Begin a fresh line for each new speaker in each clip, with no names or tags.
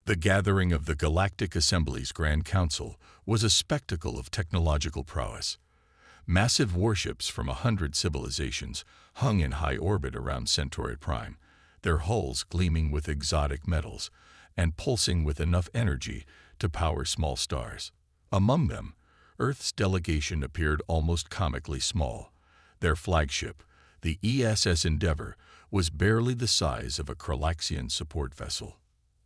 The gathering of the Galactic Assembly's Grand Council was a spectacle of technological prowess. Massive warships from 100 civilizations hung in high orbit around Centauri Prime, their hulls gleaming with exotic metals and pulsing with enough energy to power small stars. Among them, Earth's delegation appeared almost comically small. Their flagship, the ESS Endeavour, was barely the size of a Kralaxian support vessel.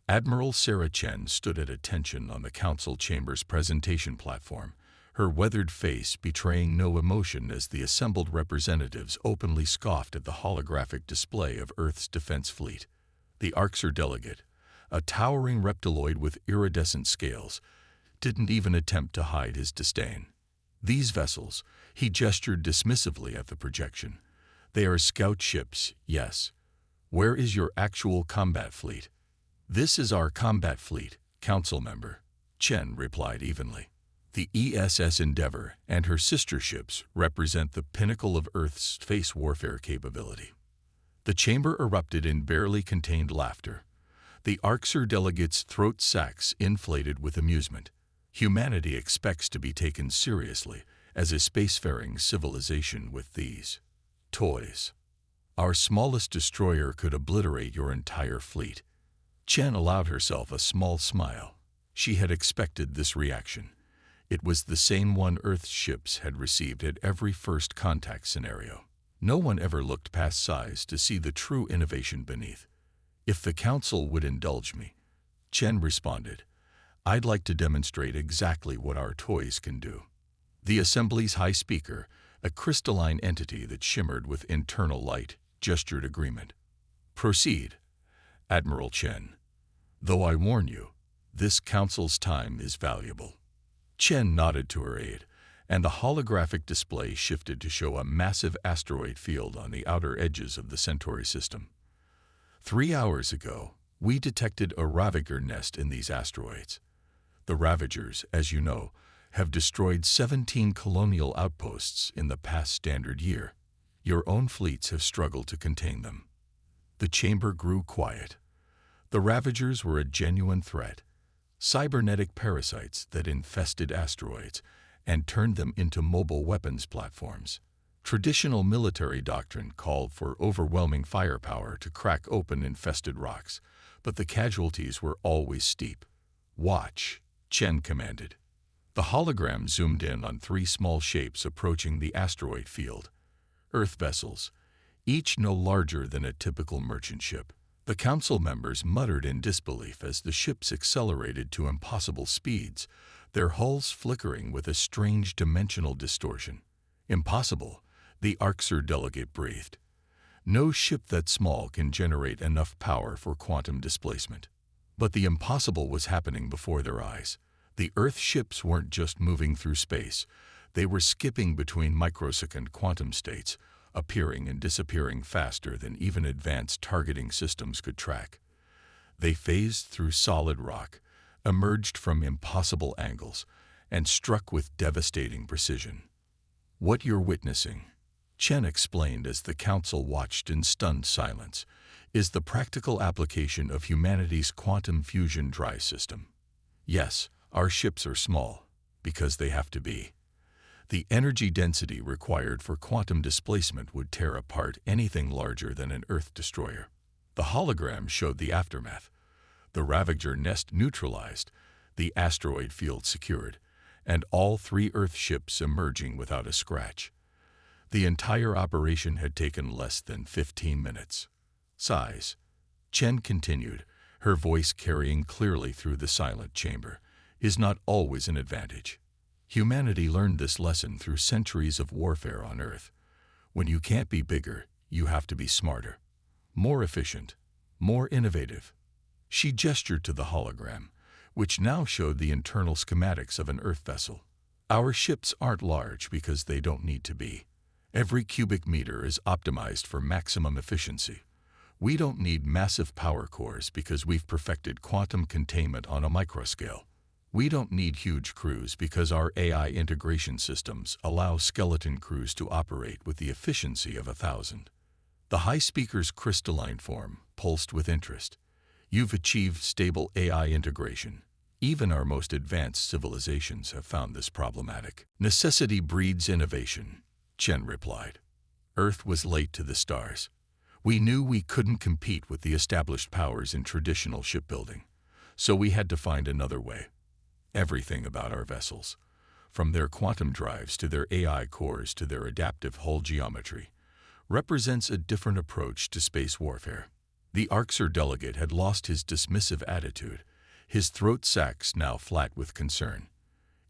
Admiral Sarah Chen stood at attention on the council chamber's presentation platform, her weathered face betraying no emotion as the assembled representatives openly scoffed at the holographic display of Earth's defense fleet. The Arxer delegate, a towering reptiloid with iridescent scales, didn't even attempt to hide his disdain. These vessels, he gestured dismissively at the projection. They are scout ships, yes. Where is your actual combat fleet? This is our combat fleet, council member, Chen replied evenly. The ESS Endeavour and her sister ships represent the pinnacle of Earth's space warfare capability. The chamber erupted in barely contained laughter. The Arxer delegates' throat sacs inflated with amusement. Humanity expects to be taken seriously as a spacefaring civilization with these toys. Our smallest destroyer could obliterate your entire fleet. Chen allowed herself a small smile. She had expected this reaction. It was the same one Earth's ships had received at every first contact scenario. No one ever looked past size to see the true innovation beneath. If the council would indulge me, Chen responded, I'd like to demonstrate exactly what our toys can do. The assembly's high speaker, a crystalline entity that shimmered with internal light, gestured agreement. Proceed, Admiral Chen. Though I warn you, this council's time is valuable. Chen nodded to her aide, and the holographic display shifted to show a massive asteroid field on the outer edges of the Centauri system. 3 hours ago, we detected a Ravager nest in these asteroids. The Ravagers, as you know, have destroyed 17 colonial outposts in the past standard year. Your own fleets have struggled to contain them. The chamber grew quiet. The Ravagers were a genuine threat, cybernetic parasites that infested asteroids and turned them into mobile weapons platforms. Traditional military doctrine called for overwhelming firepower to crack open infested rocks, but the casualties were always steep. Watch, Chen commanded. The hologram zoomed in on 3 small shapes approaching the asteroid field. Earth vessels, each no larger than a typical merchant ship. The council members muttered in disbelief as the ships accelerated to impossible speeds, their hulls flickering with a strange dimensional distortion. Impossible, the Arxer delegate breathed. No ship that small can generate enough power for quantum displacement. But the impossible was happening before their eyes. The Earth ships weren't just moving through space. They were skipping between microsecond quantum states, appearing and disappearing faster than even advanced targeting systems could track. They phased through solid rock, emerged from impossible angles, and struck with devastating precision. What you're witnessing, Chen explained as the council watched in stunned silence, is the practical application of humanity's quantum fusion drive system. Yes, our ships are small, because they have to be. The energy density required for quantum displacement would tear apart anything larger than an Earth destroyer. The hologram showed the aftermath. The Ravager nest neutralized, the asteroid field secured, and all 3 Earth ships emerging without a scratch. The entire operation had taken less than 15 minutes. Size, Chen continued, her voice carrying clearly through the silent chamber, is not always an advantage. Humanity learned this lesson through centuries of warfare on Earth. When you can't be bigger, you have to be smarter, more efficient, more innovative. She gestured to the hologram, which now showed the internal schematics of an Earth vessel. Our ships aren't large because they don't need to be. Every cubic meter is optimized for maximum efficiency. We don't need massive power cores because we've perfected quantum containment on a microscale. We don't need huge crews because our AI integration systems allow skeleton crews to operate with the efficiency of 1,000. The high speaker's crystalline form pulsed with interest. You've achieved stable AI integration. Even our most advanced civilizations have found this problematic. Necessity breeds innovation, Chen replied. Earth was late to the stars. We knew we couldn't compete with the established powers in traditional shipbuilding, so we had to find another way. Everything about our vessels, from their quantum drives to their AI cores to their adaptive hull geometry, represents a different approach to space warfare. The Arxer delegate had lost his dismissive attitude, his throat sacs now flat with concern.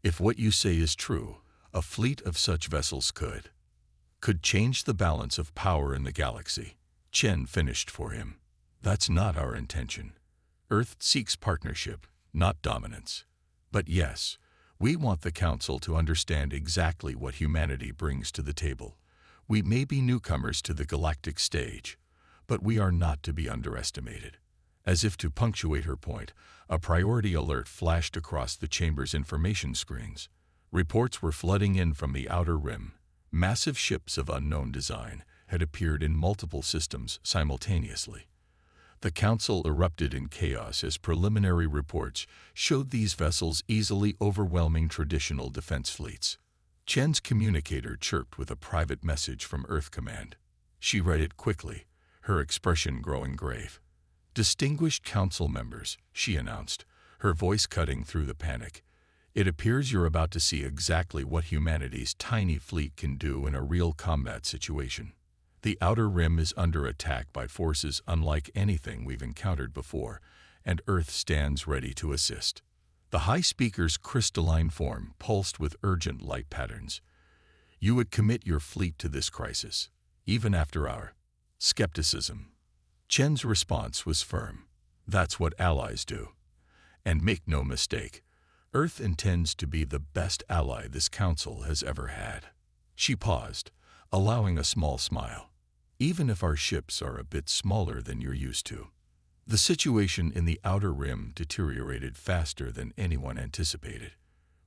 If what you say is true, a fleet of such vessels could change the balance of power in the galaxy. Chen finished for him. That's not our intention. Earth seeks partnership, not dominance. But yes, we want the Council to understand exactly what humanity brings to the table. We may be newcomers to the galactic stage, but we are not to be underestimated. As if to punctuate her point, a priority alert flashed across the chamber's information screens. Reports were flooding in from the outer rim. Massive ships of unknown design had appeared in multiple systems simultaneously. The Council erupted in chaos as preliminary reports showed these vessels easily overwhelming traditional defense fleets. Chen's communicator chirped with a private message from Earth Command. She read it quickly, her expression growing grave. "Distinguished Council members," she announced, her voice cutting through the panic. "It appears you're about to see exactly what humanity's tiny fleet can do in a real combat situation. The Outer Rim is under attack by forces unlike anything we've encountered before, and Earth stands ready to assist." The High Speaker's crystalline form pulsed with urgent light patterns. "You would commit your fleet to this crisis, even after our skepticism." Chen's response was firm. "That's what allies do. And make no mistake, Earth intends to be the best ally this Council has ever had." She paused, allowing a small smile. "Even if our ships are a bit smaller than you're used to." The situation in the Outer Rim deteriorated faster than anyone anticipated.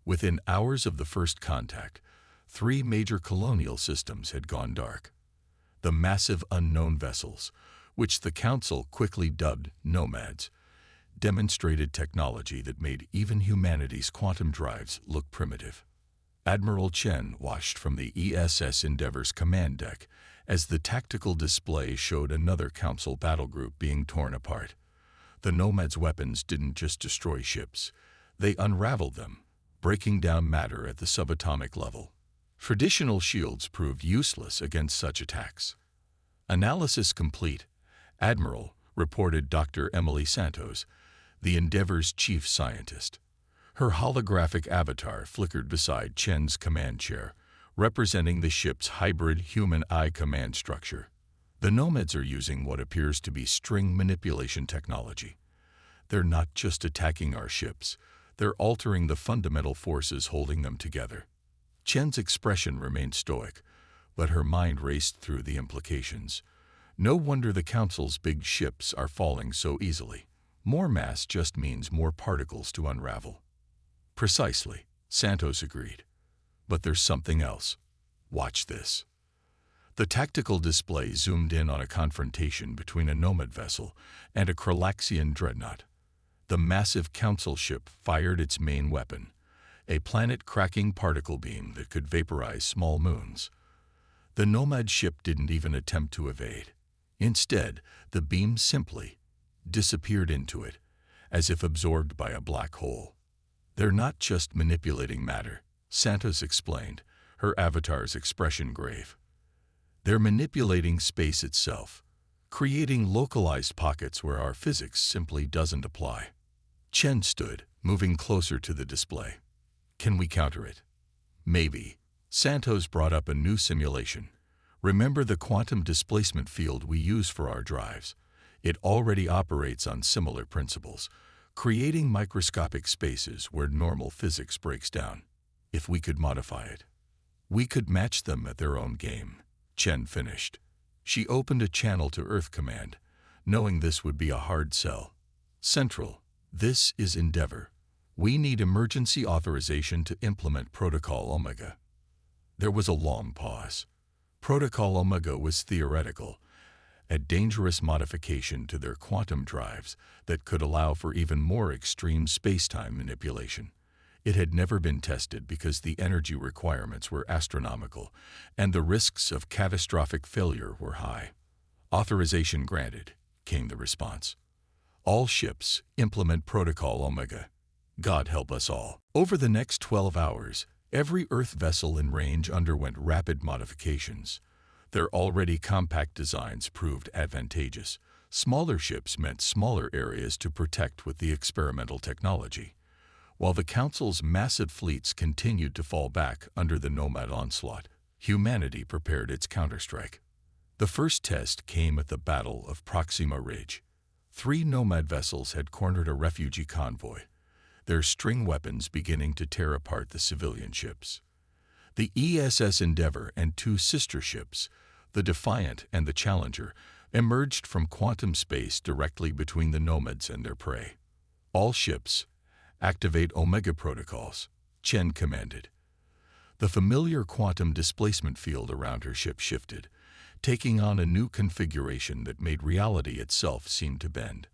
Within hours of the first contact, 3 major colonial systems had gone dark. The massive unknown vessels, which the Council quickly dubbed nomads, demonstrated technology that made even humanity's quantum drives look primitive. Admiral Chen watched from the ESS Endeavor's command deck as the tactical display showed another Council battle group being torn apart. The Nomads' weapons didn't just destroy ships, they unraveled them, breaking down matter at the subatomic level. Traditional shields proved useless against such attacks. "Analysis complete, Admiral," reported Dr. Emily Santos, the Endeavor's chief scientist. Her holographic avatar flickered beside Chen's command chair, representing the ship's hybrid human-eye command structure. "The Nomads are using what appears to be string manipulation technology. They're not just attacking our ships, they're altering the fundamental forces holding them together." Chen's expression remained stoic, but her mind raced through the implications. No wonder the Council's big ships are falling so easily. More mass just means more particles to unravel. "Precisely," Santos agreed. "But there's something else. Watch this." The tactical display zoomed in on a confrontation between a Nomad vessel and a Kralaxian dreadnought. The massive Council ship fired its main weapon, a planet-cracking particle beam that could vaporize small moons. The Nomad ship didn't even attempt to evade. Instead, the beam simply disappeared into it, as if absorbed by a black hole. "They're not just manipulating matter," Santos explained, her avatar's expression grave. "They're manipulating space itself, creating localized pockets where our physics simply doesn't apply." Chen stood, moving closer to the display. "Can we counter it?" "Maybe." Santos brought up a new simulation. "Remember the quantum displacement field we use for our drives? It already operates on similar principles, creating microscopic spaces where normal physics breaks down. If we could modify it, we could match them at their own game." Chen finished. She opened a channel to Earth Command, knowing this would be a hard sell. "Central, this is Endeavor. We need emergency authorization to implement Protocol Omega." There was a long pause. Protocol Omega was theoretical, a dangerous modification to their quantum drives that could allow for even more extreme space-time manipulation. It had never been tested because the energy requirements were astronomical and the risks of catastrophic failure were high. "Authorization granted," came the response. "All ships implement Protocol Omega. God help us all." Over the next 12 hours, every Earth vessel in range underwent rapid modifications. Their already compact designs proved advantageous. Smaller ships meant smaller areas to protect with the experimental technology, while the Council's massive fleets continued to fall back under the Nomad onslaught. Humanity prepared its counterstrike. The first test came at the Battle of Proxima Ridge. 3 Nomad vessels had cornered a refugee convoy, their string weapons beginning to tear apart the civilian ships. The ESS Endeavour and 2 sister ships, the Defiant and the Challenger, emerged from quantum space directly between the Nomads and their prey. "All ships, activate Omega protocols," Chen commanded. The familiar quantum displacement field around her ship shifted, taking on a new configuration that made reality itself seem to bend.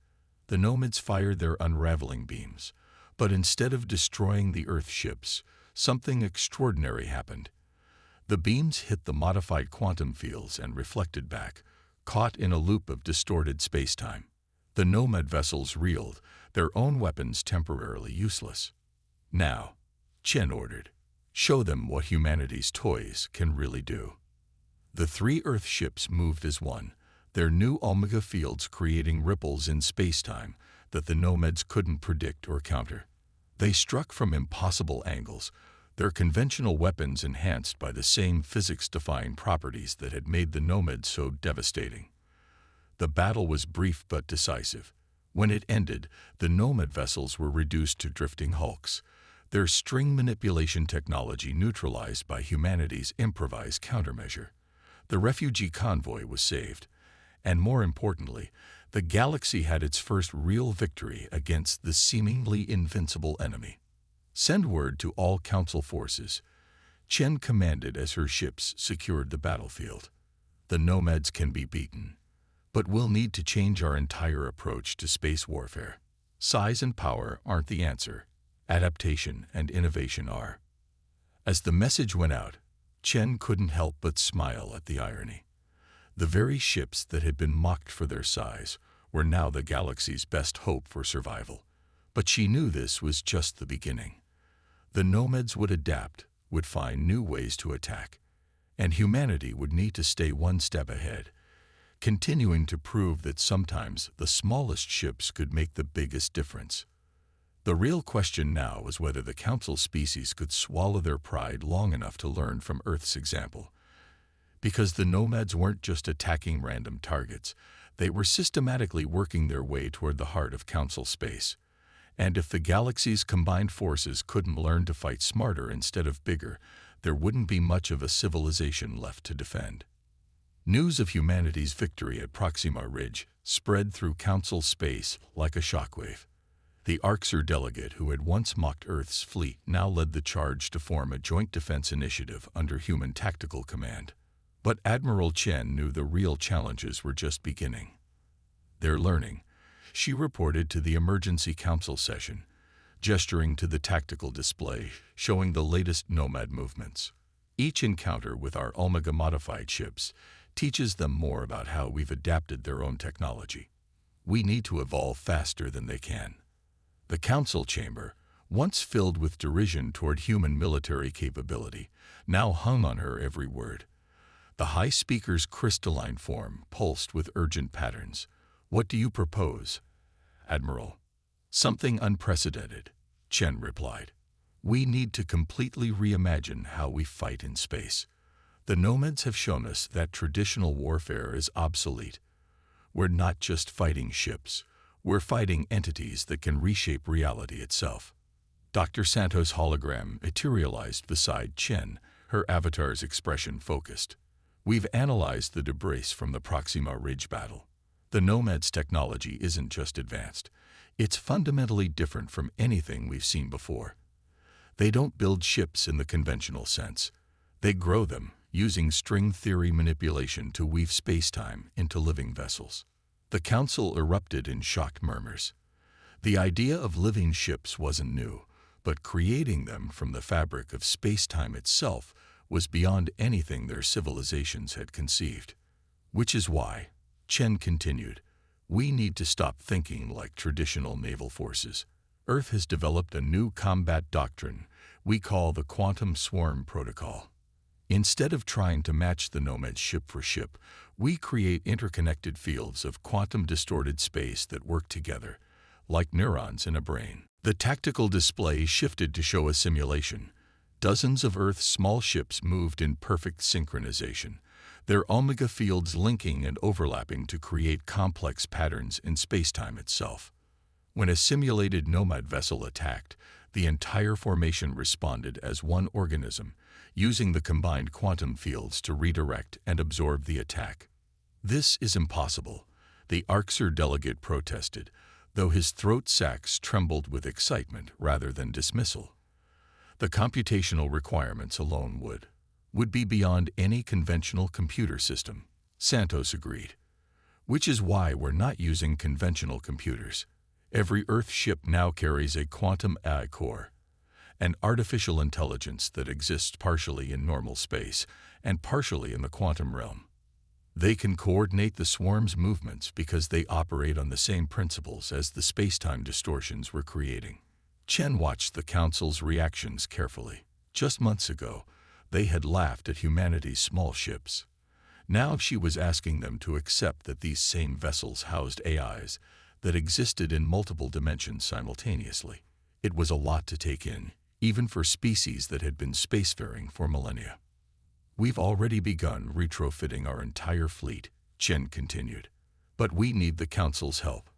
The Nomads fired their unraveling beams, but instead of destroying the Earth ships, something extraordinary happened. The beams hit the modified quantum fields and reflected back, caught in a loop of distorted spacetime. The Nomad vessels reeled, their own weapons temporarily useless. "Now," Chen ordered, "show them what humanity's toys can really do." The 3 Earth ships moved as one, their new Omega fields creating ripples in spacetime that the Nomads couldn't predict or counter. They struck from impossible angles, their conventional weapons enhanced by the same physics-defying properties that had made the Nomads so devastating. The battle was brief but decisive. When it ended, the Nomad vessels were reduced to drifting hulks, their string manipulation technology neutralized by humanity's improvised countermeasure. The refugee convoy was saved, and more importantly, the galaxy had its first real victory against the seemingly invincible enemy. "Send word to all Council forces," Chen commanded as her ships secured the battlefield. "The Nomads can be beaten, but we'll need to change our entire approach to space warfare. Size and power aren't the answer. Adaptation and innovation are." As the message went out, Chen couldn't help but smile at the irony. The very ships that had been mocked for their size were now the galaxy's best hope for survival. But she knew this was just the beginning. The Nomads would adapt, would find new ways to attack, and humanity would need to stay one step ahead, continuing to prove that sometimes the smallest ships could make the biggest difference. The real question now was whether the Council species could swallow their pride long enough to learn from Earth's example. Because the Nomads weren't just attacking random targets, they were systematically working their way toward the heart of Council space. And if the galaxy's combined forces couldn't learn to fight smarter instead of bigger, there wouldn't be much of a civilization left to defend. News of humanity's victory at Proxima Ridge spread through Council space like a shockwave. The Arxer delegate who had once mocked Earth's fleet now led the charge to form a joint defense initiative under human tactical command. But Admiral Chen knew the real challenges were just beginning. "They're learning," she reported to the emergency council session, gesturing to the tactical display showing the latest Nomad movements. "Each encounter with our Omega-modified ships teaches them more about how we've adapted their own technology. We need to evolve faster than they can." The council chamber, once filled with derision toward human military capability, now hung on her every word. The High Speaker's crystalline form pulsed with urgent patterns. "What do you propose, Admiral?" "Something unprecedented," Chen replied. "We need to completely reimagine how we fight in space. The Nomads have shown us that traditional warfare is obsolete. We're not just fighting ships. We're fighting entities that can reshape reality itself." Dr. Santos' hologram materialized beside Chen, her avatar's expression focused. "We've analyzed the debris from the Proxima Ridge battle. The Nomads' technology isn't just advanced. It's fundamentally different from anything we've seen before. They don't build ships in the conventional sense. They grow them, using string theory manipulation to weave spacetime into living vessels. The council erupted in shocked murmurs. The idea of living ships wasn't new, but creating them from the fabric of spacetime itself was beyond anything their civilizations had conceived. Which is why, Chen continued, we need to stop thinking like traditional naval forces. Earth has developed a new combat doctrine we call the quantum swarm protocol. Instead of trying to match the nomads ship for ship, we create interconnected fields of quantum-distorted space that work together, like neurons in a brain. The tactical display shifted to show a simulation. Dozens of Earth's small ships moved in perfect synchronization, their omega fields linking and overlapping to create complex patterns in spacetime itself. When a simulated nomad vessel attacked, the entire formation responded as one organism, using the combined quantum fields to redirect and absorb the attack. This is impossible, the Arxer delegate protested, though his throat sacs trembled with excitement rather than dismissal. The computational requirements alone would be beyond any conventional computer system, Santos agreed. Which is why we're not using conventional computers. Every Earth ship now carries a quantum AI core, an artificial intelligence that exists partially in normal space and partially in the quantum realm. They can coordinate the swarm's movements because they operate on the same principles as the spacetime distortions we're creating. Chen watched the Council's reactions carefully. Just months ago, they had laughed at humanity's small ships. Now she was asking them to accept that these same vessels housed AIs that existed in multiple dimensions simultaneously. It was a lot to take in, even for species that had been spacefaring for millennia. We've already begun retrofitting our entire fleet, Chen continued. But we need the Council's help.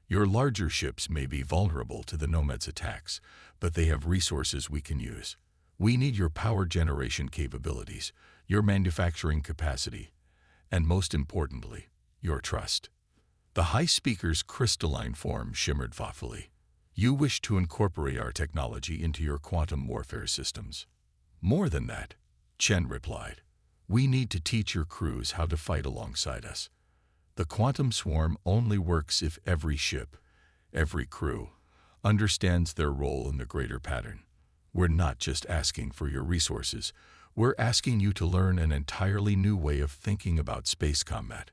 Your larger ships may be vulnerable to the Nomads' attacks, but they have resources we can use. We need your power generation capabilities, your manufacturing capacity, and most importantly, your trust. The High Speaker's crystalline form shimmered thoughtfully. You wish to incorporate our technology into your quantum warfare systems. More than that, Chen replied. We need to teach your crews how to fight alongside us. The quantum swarm only works if every ship, every crew, understands their role in the greater pattern. We're not just asking for your resources, we're asking you to learn an entirely new way of thinking about space combat.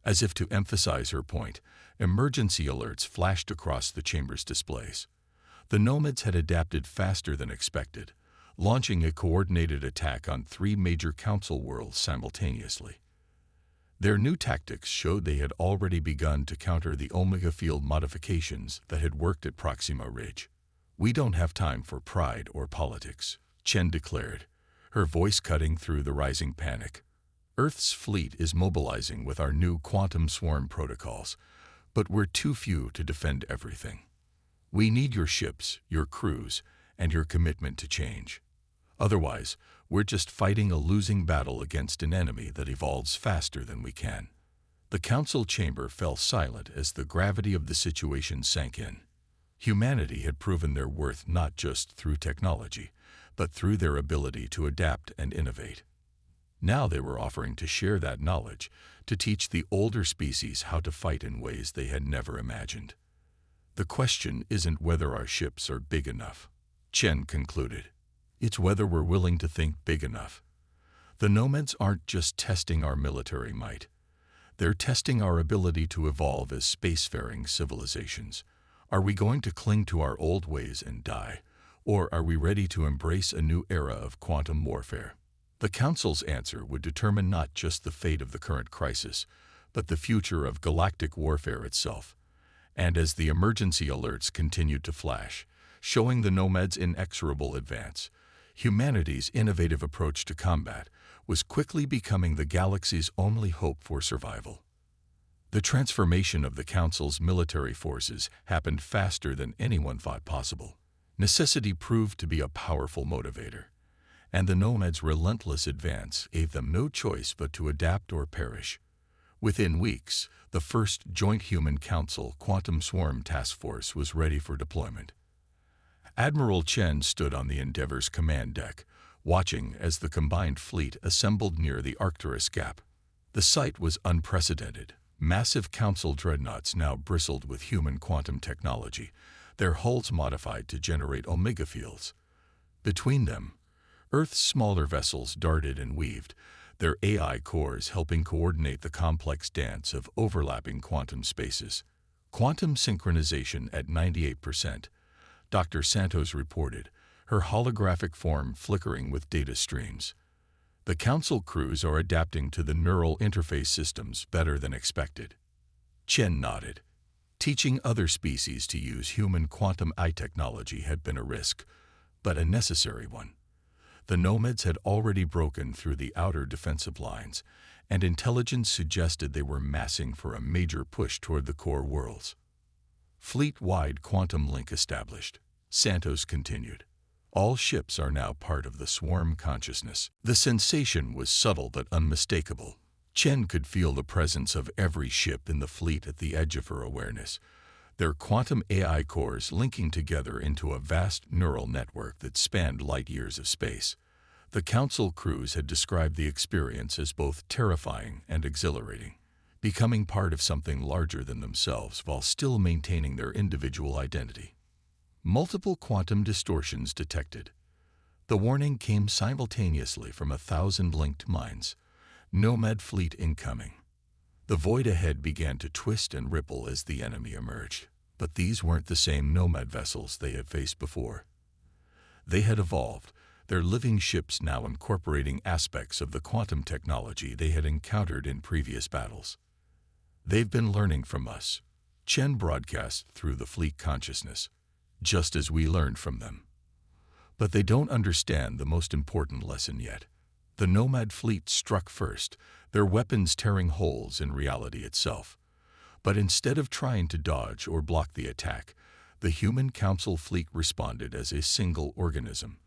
As if to emphasize her point, emergency alerts flashed across the chamber's displays. The Nomads had adapted faster than expected, launching a coordinated attack on 3 major Council worlds simultaneously. Their new tactics showed they had already begun to counter the Omega field modifications that had worked at Proxima Ridge. We don't have time for pride or politics, Chen declared, her voice cutting through the rising panic. Earth's fleet is mobilizing with our new quantum swarm protocols, but we're too few to defend everything. We need your ships, your crews, and your commitment to change. Otherwise, we're just fighting a losing battle against an enemy that evolves faster than we can. The Council chamber fell silent as the gravity of the situation sank in. Humanity had proven their worth not just through technology, but through their ability to adapt and innovate. Now they were offering to share that knowledge, to teach the older species how to fight in ways they had never imagined. The question isn't whether our ships are big enough, Chen concluded. It's whether we're willing to think big enough. The Nomads aren't just testing our military might. They're testing our ability to evolve as spacefaring civilizations. Are we going to cling to our old ways and die, or are we ready to embrace a new era of quantum warfare? The Council's answer would determine not just the fate of the current crisis, but the future of galactic warfare itself. And as the emergency alerts continued to flash, showing the Nomads' inexorable advance, humanity's innovative approach to combat was quickly becoming the galaxy's only hope for survival. The transformation of the Council's military forces happened faster than anyone thought possible. Necessity proved to be a powerful motivator, and the Nomads' relentless advance gave them no choice but to adapt or perish. Within weeks, the first Joint Human Council Quantum Swarm Task Force was ready for deployment. Admiral Chen stood on the Endeavour's command deck, watching as the combined fleet assembled near the Arcturus Gap. The sight was unprecedented. Massive Council dreadnoughts now bristled with human quantum technology, their hulls modified to generate omega fields. Between them, Earth's smaller vessels darted and weaved, their AI cores helping coordinate the complex dance of overlapping quantum spaces. Quantum synchronization at 98%, Dr. Santos reported, her holographic form flickering with data streams. The Council crews are adapting to the neural interface systems better than expected. Chen nodded. Teaching other species to use human quantum AI technology had been a risk, but a necessary one. The nomads had already broken through the outer defensive lines, and intelligence suggested they were massing for a major push toward the core worlds. Fleet-wide quantum link established, Santos continued. All ships are now part of the swarm consciousness. The sensation was subtle but unmistakable. Chen could feel the presence of every ship in the fleet at the edge of her awareness, their quantum AI cores linking together into a vast neural network that spanned light years of space. The Council crews had described the experience as both terrifying and exhilarating, becoming part of something larger than themselves while still maintaining their individual identity. Multiple quantum distortions detected. The warning came simultaneously from 1,000 linked minds. Nomad fleet incoming. The void ahead began to twist and ripple as the enemy emerged. But these weren't the same nomad vessels they had faced before. They had evolved, their living ships now incorporating aspects of the quantum technology they had encountered in previous battles. They've been learning from us, Chen broadcast through the fleet consciousness, just as we learned from them. But they don't understand the most important lesson yet. The nomad fleet struck first, their weapons tearing holes in reality itself. But instead of trying to dodge or block the attack, the human Council fleet responded as a single organism.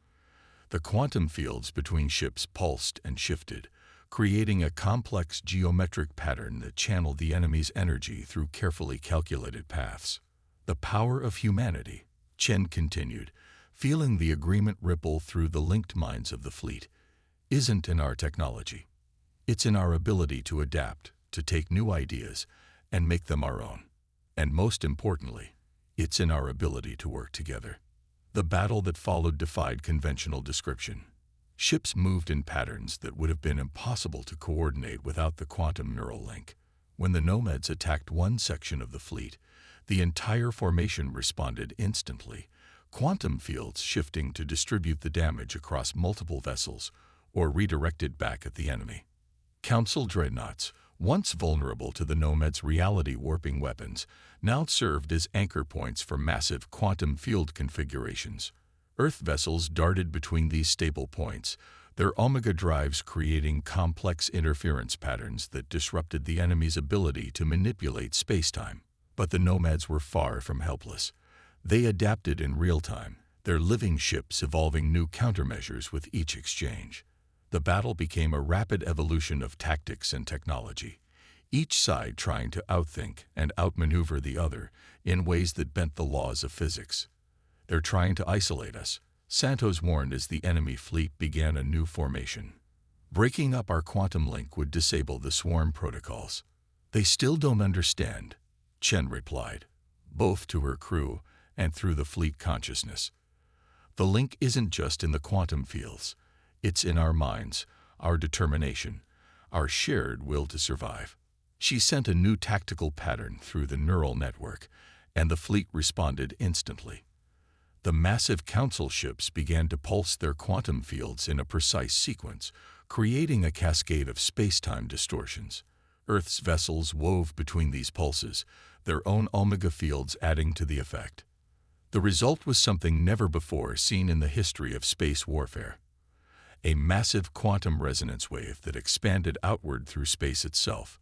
The quantum fields between ships pulsed and shifted, creating a complex geometric pattern that channeled the enemy's energy through carefully calculated paths. The power of humanity, Chen continued, feeling the agreement ripple through the linked minds of the fleet, isn't in our technology. It's in our ability to adapt, to take new ideas, and make them our own. And most importantly, it's in our ability to work together. The battle that followed defied conventional description. Ships moved in patterns that would have been impossible to coordinate without the quantum neural link. When the nomads attacked one section of the fleet, the entire formation responded instantly, quantum fields shifting to distribute the damage across multiple vessels or redirect it back at the enemy. Council dreadnoughts, once vulnerable to the nomads' reality-warping weapons, now served as anchor points for massive quantum field configurations. Earth vessels darted between these stable points, their omega drives creating complex interference patterns that disrupted the enemy's ability to manipulate spacetime. But the nomads were far from helpless. They adapted in real time, their living ships evolving new countermeasures with each exchange. The battle became a rapid evolution of tactics and technology, each side trying to outthink and outmaneuver the other in ways that bent the laws of physics. They're trying to isolate us, Santos warned as the enemy fleet began a new formation. Breaking up our quantum link would disable the swarm protocols. They still don't understand, Chen replied, both to her crew and through the fleet consciousness. The link isn't just in the quantum fields. It's in our minds, our determination, our shared will to survive. She sent a new tactical pattern through the neural network, and the fleet responded instantly. The massive Council ships began to pulse their quantum fields in a precise sequence, creating a cascade of space-time distortions. Earth's vessels wove between these pulses, their own omega fields adding to the effect. The result was something never before seen in the history of space warfare. A massive quantum resonance wave that expanded outward through space itself.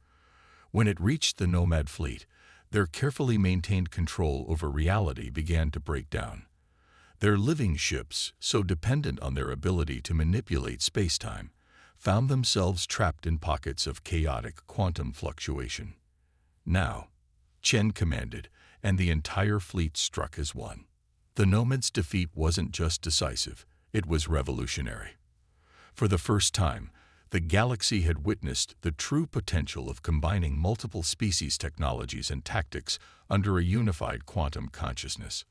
When it reached the nomad fleet, their carefully maintained control over reality began to break down. Their living ships, so dependent on their ability to manipulate spacetime, found themselves trapped in pockets of chaotic quantum fluctuation. Now, Chen commanded, and the entire fleet struck as one. The nomads' defeat wasn't just decisive, it was revolutionary. For the first time, the galaxy had witnessed the true potential of combining multiple species technologies and tactics under a unified quantum consciousness.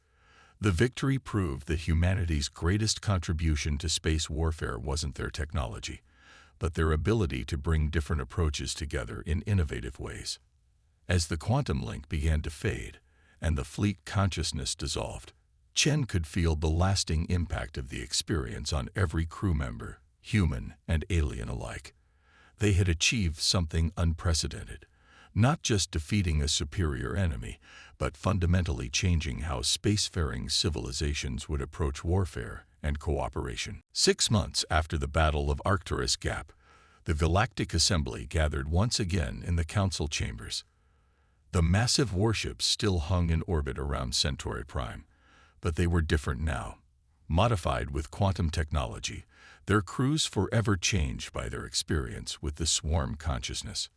The victory proved that humanity's greatest contribution to space warfare wasn't their technology, but their ability to bring different approaches together in innovative ways. As the quantum link began to fade and the fleet consciousness dissolved, Chen could feel the lasting impact of the experience on every crew member, human and alien alike. They had achieved something unprecedented, not just defeating a superior enemy, but fundamentally changing how spacefaring civilizations would approach warfare and cooperation. 6 months after the Battle of Arcturus Gap, the Galactic Assembly gathered once again in the Council chambers. The massive warships still hung in orbit around Centauri Prime, but they were different now. Modified with quantum technology, their crews forever changed by their experience with the swarm consciousness.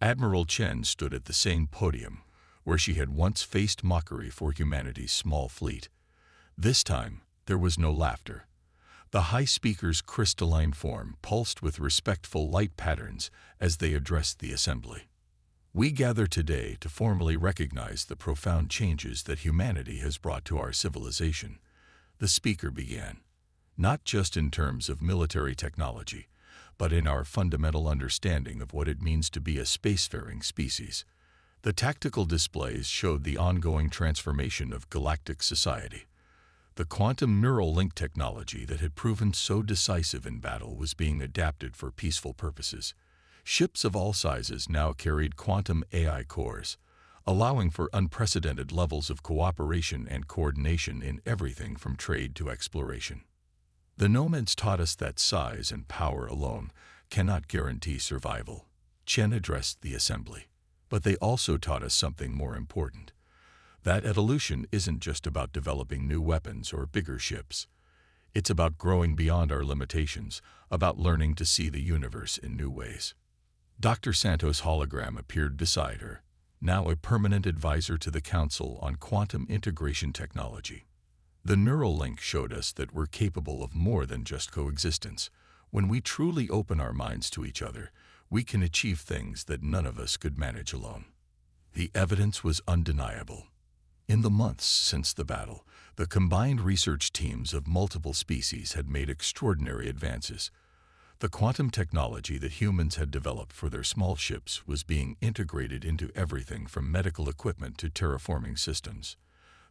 Admiral Chen stood at the same podium where she had once faced mockery for humanity's small fleet. This time, there was no laughter. The High Speaker's crystalline form pulsed with respectful light patterns as they addressed the assembly. We gather today to formally recognize the profound changes that humanity has brought to our civilization, the speaker began, not just in terms of military technology, but in our fundamental understanding of what it means to be a spacefaring species. The tactical displays showed the ongoing transformation of galactic society. The quantum neural link technology that had proven so decisive in battle was being adapted for peaceful purposes. Ships of all sizes now carried quantum AI cores, allowing for unprecedented levels of cooperation and coordination in everything from trade to exploration. The nomads taught us that size and power alone cannot guarantee survival. Chen addressed the assembly. But they also taught us something more important. That evolution isn't just about developing new weapons or bigger ships. It's about growing beyond our limitations, about learning to see the universe in new ways. Dr. Santos' hologram appeared beside her, now a permanent advisor to the Council on Quantum Integration Technology. The neural link showed us that we're capable of more than just coexistence. When we truly open our minds to each other, we can achieve things that none of us could manage alone. The evidence was undeniable. In the months since the battle, the combined research teams of multiple species had made extraordinary advances. The quantum technology that humans had developed for their small ships was being integrated into everything from medical equipment to terraforming systems.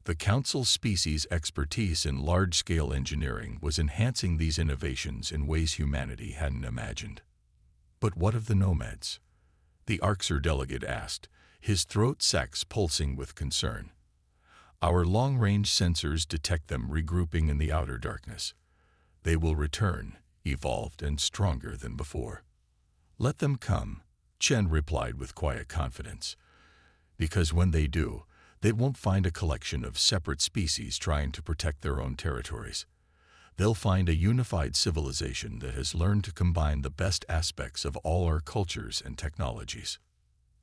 The Council's species' expertise in large-scale engineering was enhancing these innovations in ways humanity hadn't imagined. But what of the nomads? The Arxer delegate asked, his throat sacs pulsing with concern. Our long-range sensors detect them regrouping in the outer darkness. They will return, evolved and stronger than before. Let them come, Chen replied with quiet confidence. Because when they do, they won't find a collection of separate species trying to protect their own territories. They'll find a unified civilization that has learned to combine the best aspects of all our cultures and technologies.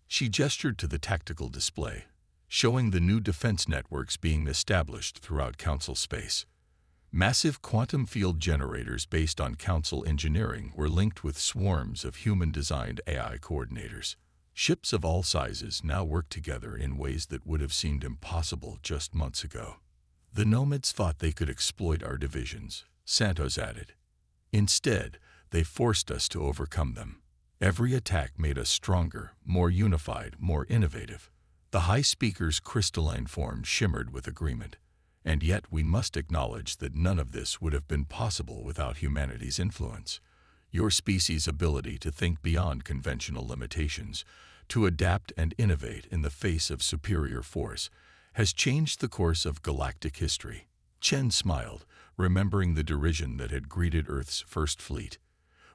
She gestured to the tactical display, showing the new defense networks being established throughout Council space. Massive quantum field generators based on Council engineering were linked with swarms of human-designed AI coordinators. Ships of all sizes now work together in ways that would have seemed impossible just months ago. The nomads thought they could exploit our divisions, Santos added. Instead, they forced us to overcome them. Every attack made us stronger, more unified, more innovative. The High Speaker's crystalline form shimmered with agreement. And yet we must acknowledge that none of this would have been possible without humanity's influence. Your species' ability to think beyond conventional limitations, to adapt and innovate in the face of superior force, has changed the course of galactic history. Chen smiled, remembering the derision that had greeted Earth's first fleet.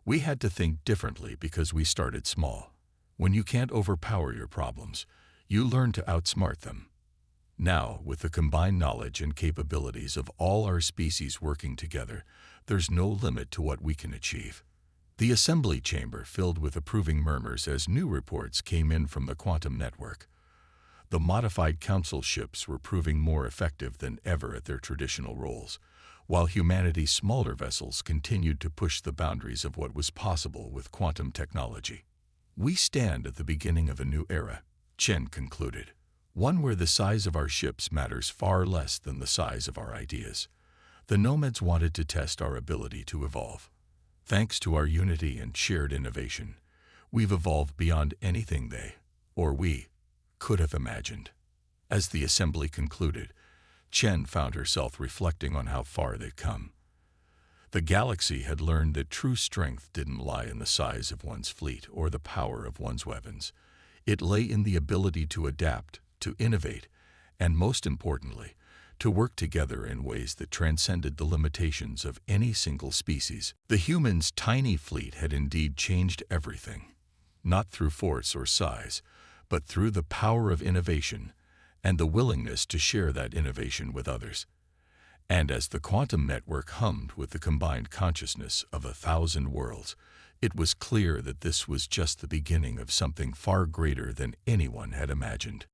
We had to think differently because we started small. When you can't overpower your problems, you learn to outsmart them. Now, with the combined knowledge and capabilities of all our species working together, there's no limit to what we can achieve. The assembly chamber filled with approving murmurs as new reports came in from the quantum network. The modified council ships were proving more effective than ever at their traditional roles, while humanity's smaller vessels continued to push the boundaries of what was possible with quantum technology. "We stand at the beginning of a new era," Chen concluded, "one where the size of our ships matters far less than the size of our ideas. The nomads wanted to test our ability to evolve. Thanks to our unity and shared innovation, we've evolved beyond anything they, or we, could have imagined." As the assembly concluded, Chen found herself reflecting on how far they'd come. The galaxy had learned that true strength didn't lie in the size of one's fleet or the power of one's weapons. It lay in the ability to adapt, to innovate, and most importantly, to work together in ways that transcended the limitations of any single species. The humans' tiny fleet had indeed changed everything, not through force or size, but through the power of innovation and the willingness to share that innovation with others. And as the quantum network hummed with the combined consciousness of 1,000 worlds, it was clear that this was just the beginning of something far greater than anyone had imagined.